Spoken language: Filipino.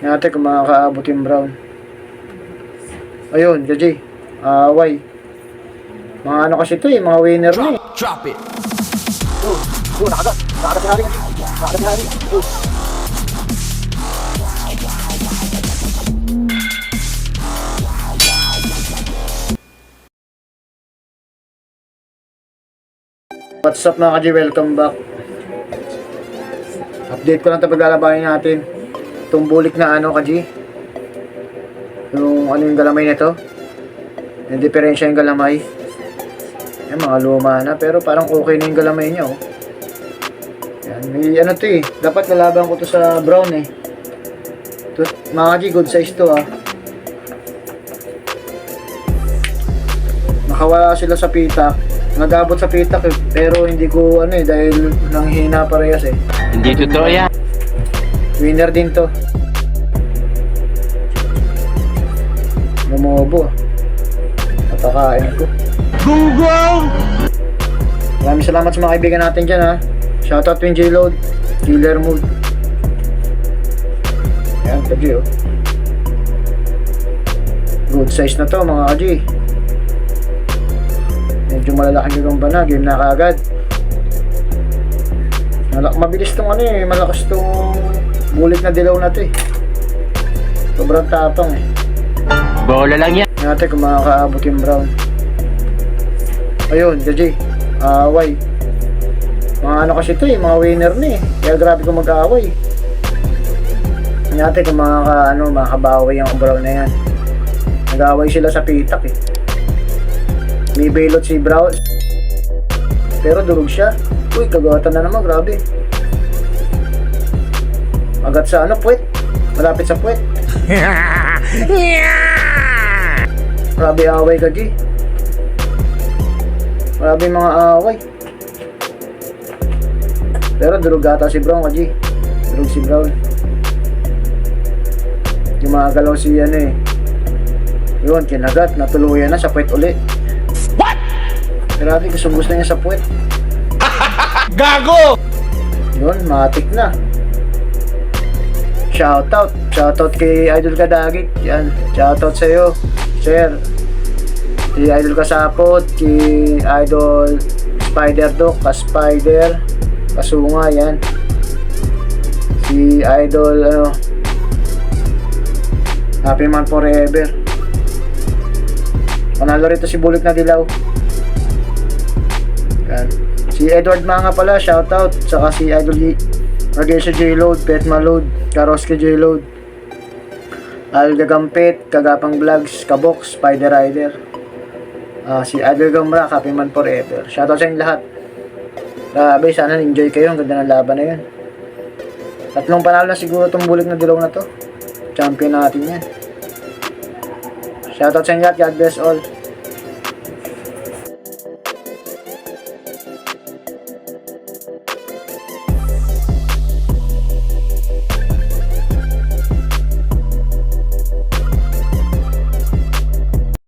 Natin kung makakaabot yung brown. Ayun, Gaji. Away. Mga ano kasi ito mga winner na Drop it. Nakagat. Nakagat na rin. Nakagat na rin. What's up mga Kaji? Welcome back. Update ko lang ito paglalabanin natin. Itong bulik na Kaji. Yung yung galamay nito. Yung diferensya yung galamay. Yan, mga luma na. Pero parang okay na yung galamay niya Yan, may to dapat lalaban ko to sa brown to, mga Kaji, good size to Nakawala sila sa pitak. Nag-abot sa pitak pero hindi ko dahil nanghina parehas Hindi totoo yan. Winner din to. Lumobo napakain ko. Google! Maraming salamat sa mga kaibigan natin dyan Shoutout Twin J-Load, Killer Mode. Yan, Kaji good size na to mga Kaji. Medyo malalaki yung bana, game na kaagad. Mabilis tong malakas tong bulik na dilaw na to Sobrang tapang Bola lang yan. Natin kung makakaabot yung brown. Ayun, Gaji. Away. Mga ano kasi ito mga winner na Kaya grabe kung mag-aaway. Natin kung makakabawi yung brown na yan. Nag-aaway sila sa pitak May bailot si brown. Pero durog siya. Uy, kagawatan na naman, grabe. Agat sa puwet. Malapit sa puwet. Grabe away Kaji. Grabe mga away. Pero durog ata si Brown Kaji. Durog si Brown. Gumagalaw si Yun, kinagat. Natuluyan na sa puwet uli. What? Grabe, gusto niya sa puwet. Gago! Yun, matik na. Shoutout kay Idol Kadagit. Yan, shoutout sa'yo, sir. Si Idol Kasapot, kay Idol Spider Dog, Spider Kasunga, yan. Si Idol Happy Man Forever. Panalo rito si Bulik na Dilaw. Yan. Si Edward Manga pala, shoutout. Saka si Idol Ragesha J-Load, Petma Load, Karoske J-Load, Alga Gampet, Kagapang Vlogs, Kabox, Spider Rider, si Idol Gamra, Happy Man Forever. Shoutout sa inyo lahat. Grabe, sana enjoy kayo. Ang ganda ng laban na yun. Tatlong panalo na siguro itong Bulik na Dilaw na to. Champion natin yan. Shoutout sa inyo lahat. God bless all.